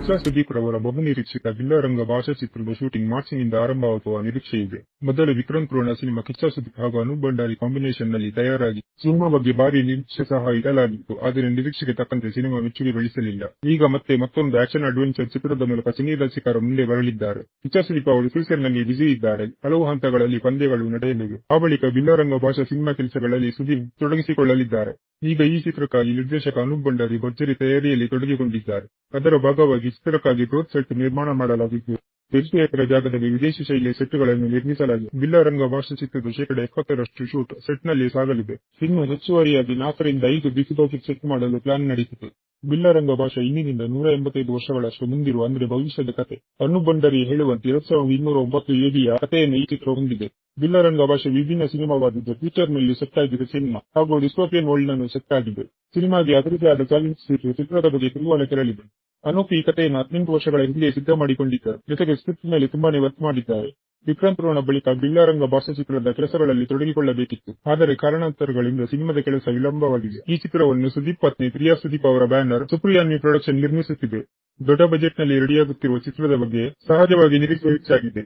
ಕಿಚ್ಚ ಸುದೀಪ್ ರವರ ಬಹುನಿರೀಕ್ಷಿತ ಬಿಲ್ಲರಂಗ ಭಾಷಾ ಚಿತ್ರದ ಶೂಟಿಂಗ್ ಮಾರ್ಚ್ನಿಂದ ಆರಂಭವಾಗುವ ನಿರೀಕ್ಷೆ ಇದೆ. ಮೊದಲು ವಿಕ್ರಮ್ ರೋಣ ಸಿನಿಮಾ ಕಿಚ್ಚ ಸುದೀಪ್ ಹಾಗೂ ಅನೂಪ್ ಭಂಡಾರಿ ಕಾಂಬಿನೇಷನ್ ನಲ್ಲಿ ತಯಾರಾಗಿ ಸಿನಿಮಾ ಬಗ್ಗೆ ಭಾರಿ ನಿರೀಕ್ಷೆ ಸಹ ಇಡಲಾಗಿತ್ತು. ಆದರೆ ನಿರೀಕ್ಷೆಗೆ ತಕ್ಕಂತೆ ಸಿನಿಮಾ ಮೆಚ್ಚುಗೆ ಗಳಿಸಲಿಲ್ಲ. ಈಗ ಮತ್ತೊಂದು ಆಕ್ಷನ್ ಅಡ್ವೆಂಚರ್ ಚಿತ್ರದ ಮೂಲಕ ಸಿನಿ ರಸಿಕರ ಮುಂದೆ ಬರಲಿದ್ದಾರೆ. ಕಿಚ್ಚ ಸುದೀಪ್ ಅವರು ಫ್ಯೂಚರ್ ನಲ್ಲಿ ಬ್ಯುಸಿ ಇದ್ದಾರೆ. ಹಲವು ಹಂತಗಳಲ್ಲಿ ಪಂದ್ಯಗಳು ನಡೆಯಲಿವೆ. ಆ ಬಳಿಕ ಬಿಲ್ಲರಂಗ ಭಾಷಾ ಸಿನಿಮಾ ಕೆಲಸಗಳಲ್ಲಿ ಸುದೀಪ್ ತೊಡಗಿಸಿಕೊಳ್ಳಲಿದ್ದಾರೆ. ಈಗ ಈ ಚಿತ್ರಕ್ಕಾಗಿ ನಿರ್ದೇಶಕ ಅನೂಪ್ ಭಂಡಾರಿ ಭರ್ಜರಿ ತಯಾರಿಯಲ್ಲಿ ತೊಡಗಿಕೊಂಡಿದ್ದಾರೆ. ಅದರ ಭಾಗವಾಗಿ ಚಿತ್ರಕ್ಕಾಗಿ ಬೃಹತ್ ಸೆಟ್ ನಿರ್ಮಾಣ ಮಾಡಲಾಗಿದ್ದು 8 ಎಕರೆ ಜಾಗದಲ್ಲಿ ವಿದೇಶಿ ಶೈಲಿಯ ಸೆಟ್ಗಳನ್ನು ನಿರ್ಮಿಸಲಾಗಿದೆ. ಬಿಲ್ಲರಂಗ ಭಾಷಾ ಚಿತ್ರದ 70% ಶೂಟ್ ಸೆಟ್ನಲ್ಲಿ ಸಾಗಲಿದೆ. ಇನ್ನು ಹೆಚ್ಚುವರಿಯಾಗಿ 4 ರಿಂದ 5 ಬಿಗ್ ಬಾಕ್ಸ್ ಸೆಟ್ ಮಾಡಲು ಪ್ಲಾನ್ ನಡೆದಿದೆ. ಬಿಲ್ಲರಂಗ ಭಾಷಾ ಇಂದಿನಿಂದ 185 ವರ್ಷಗಳಷ್ಟು ಮುಂದಿರುವ ಅಂದ್ರೆ ಭವಿಷ್ಯದ ಕತೆ. ಅನೂಪ್ ಭಂಡಾರಿ ಹೇಳುವಂತೆ 2209 AD ಕಥೆಯನ್ನು ಈ ಚಿತ್ರ ಹೊಂದಿದೆ. ಬಿಲ್ಲರಂಗ ಭಾಷೆ ವಿಭಿನ್ನ ಸಿನಿಮಾವಾಗಿದ್ದು ಫ್ಯೂಚರ್ ನಲ್ಲಿ ಸೆಟ್ ಆಗಿದೆ ಸಿನಿಮಾ ಹಾಗೂ ಡಿಸ್ಟೋಪಿಯನ್ ವರ್ಲ್ಡ್ ನಲ್ಲಿ ಸೆಟ್ ಆಗಿದೆ. ಸಿನಿಮಾಗೆ ಅದರದೇ ಆದ ಚಾಲೆಂಜ್ ಸಿಕ್ಕಿದ್ದು ಚಿತ್ರದ ಬಗ್ಗೆ ಕುತೂಹಲ ಕೆರಳಿದೆ. ಅನೂಪ್ ಈ ಕಥೆಯನ್ನು 18 ವರ್ಷಗಳ ಹಿಂದೆ ಸಿದ್ಧ ಮಾಡಿಕೊಂಡಿದ್ದಾರೆ. ಜೊತೆಗೆ ಸ್ಕ್ರಿಪ್ಟ್ ಮೇಲೆ ತುಂಬಾನೇ ವರ್ಕ್ ಮಾಡಿದ್ದಾರೆ. ವಿಕ್ರಮ್ ರೋಣ ಬಳಿಕ ಬಿಲ್ಲರಂಗ ಭಾಷಾ ಚಿತ್ರದ ಕೆಲಸಗಳಲ್ಲಿ ತೊಡಗಿಕೊಳ್ಳಬೇಕಿತ್ತು. ಆದರೆ ಕಾರಣಾಂತರಗಳಿಂದ ಸಿನಿಮಾದ ಕೆಲಸ ವಿಳಂಬವಾಗಿದೆ. ಈ ಚಿತ್ರವನ್ನು ಸುದೀಪ್ ಪತ್ನಿ ಪ್ರಿಯಾ ಸುದೀಪ್ ಅವರ ಬ್ಯಾನರ್ ಸುಪ್ರಿಯಾ ನ್ಯೂ ಪ್ರೊಡಕ್ಷನ್ ನಿರ್ಮಿಸುತ್ತಿದೆ. ದೊಡ್ಡ ಬಜೆಟ್ ನಲ್ಲಿ ರೆಡಿಯಾಗುತ್ತಿರುವ ಚಿತ್ರದ ಬಗ್ಗೆ ಸಹಜವಾಗಿ ನಿರೀಕ್ಷೆ ಹೆಚ್ಚಾಗಿದೆ.